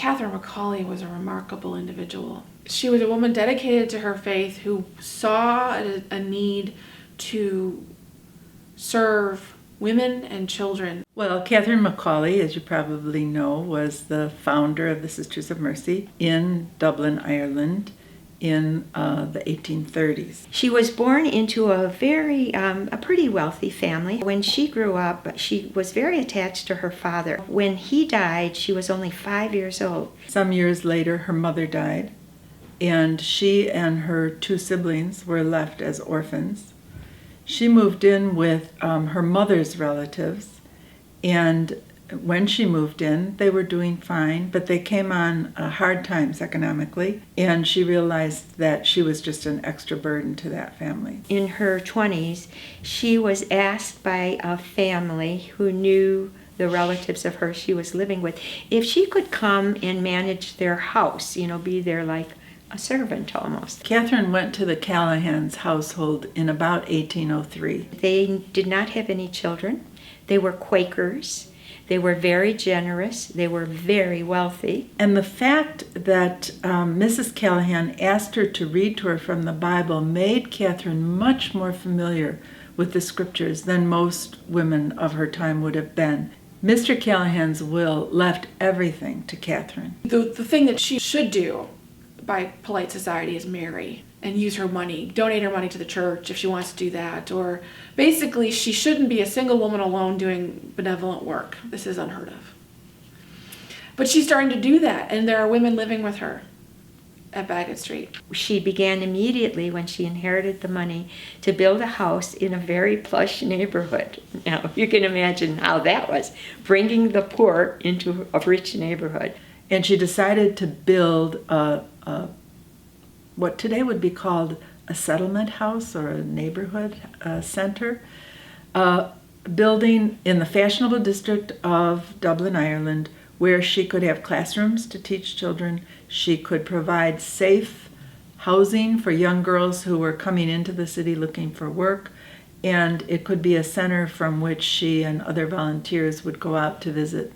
Catherine McCauley was a remarkable individual. She was a woman dedicated to her faith who saw a need to serve women and children. Well, Catherine McCauley, as you probably know, was the founder of the Sisters of Mercy in Dublin, Ireland, in the 1830s. She was born into a pretty wealthy family. When she grew up, she was very attached to her father. When he died, she was only 5 years old. Some years later, her mother died, and she and her two siblings were left as orphans. She moved in with her mother's relatives, and when she moved in, they were doing fine, but they came on hard times economically, and she realized that she was just an extra burden to that family. In her 20s, she was asked by a family who knew the relatives of her she was living with if she could come and manage their house, be there like a servant almost. Catherine went to the Callahan's household in about 1803. They did not have any children. They were Quakers. They were very generous. They were very wealthy. And the fact that Mrs. Callahan asked her to read to her from the Bible made Catherine much more familiar with the scriptures than most women of her time would have been. Mr. Callahan's will left everything to Catherine. The thing that she should do by polite society is marry and use her money, donate her money to the church if she wants to do that, or basically she shouldn't be a single woman alone doing benevolent work. This is unheard of. But she's starting to do that, and there are women living with her at Bagot Street. She began immediately, when she inherited the money, to build a house in a very plush neighborhood. Now, you can imagine how that was, bringing the poor into a rich neighborhood. And she decided to build what today would be called a settlement house or a neighborhood center, building in the fashionable district of Dublin, Ireland, where she could have classrooms to teach children. She could provide safe housing for young girls who were coming into the city looking for work, and it could be a center from which she and other volunteers would go out to visit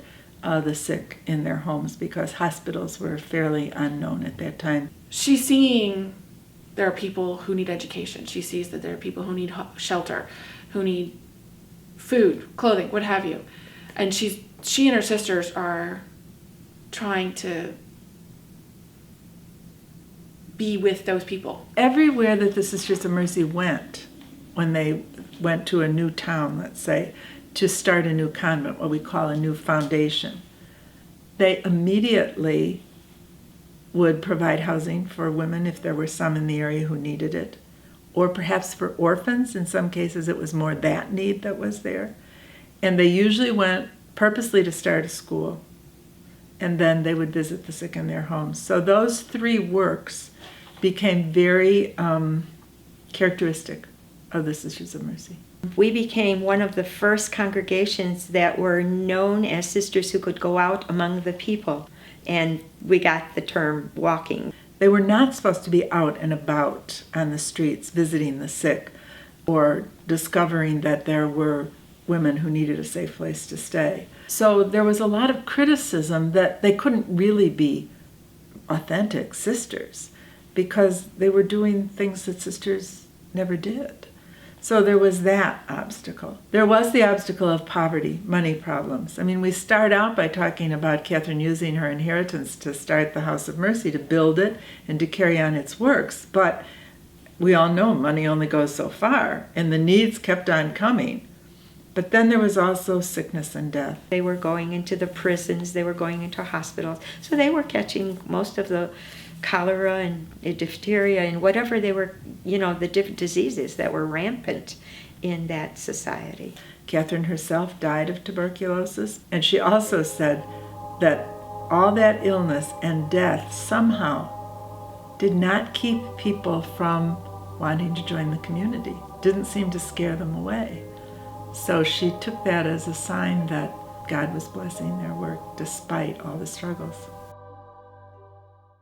the sick in their homes, because hospitals were fairly unknown at that time. She's seeing there are people who need education. She sees that there are people who need shelter, who need food, clothing, what have you. And she and her sisters are trying to be with those people. Everywhere that the Sisters of Mercy went, when they went to a new town, let's say, to start a new convent, what we call a new foundation, they immediately would provide housing for women if there were some in the area who needed it, or perhaps for orphans. In some cases it was more that need that was there. And they usually went purposely to start a school, and then they would visit the sick in their homes. So those three works became very characteristic of the Sisters of Mercy. We became one of the first congregations that were known as sisters who could go out among the people, and we got the term walking. They were not supposed to be out and about on the streets visiting the sick or discovering that there were women who needed a safe place to stay. So there was a lot of criticism that they couldn't really be authentic sisters because they were doing things that sisters never did. So there was that obstacle. There was the obstacle of poverty, money problems. I mean, we start out by talking about Catherine using her inheritance to start the House of Mercy, to build it and to carry on its works. But we all know money only goes so far, and the needs kept on coming. But then there was also sickness and death. They were going into the prisons, they were going into hospitals, so they were catching most of the cholera and diphtheria and whatever they were, the different diseases that were rampant in that society. Catherine herself died of tuberculosis, and she also said that all that illness and death somehow did not keep people from wanting to join the community. Didn't seem to scare them away. So she took that as a sign that God was blessing their work despite all the struggles.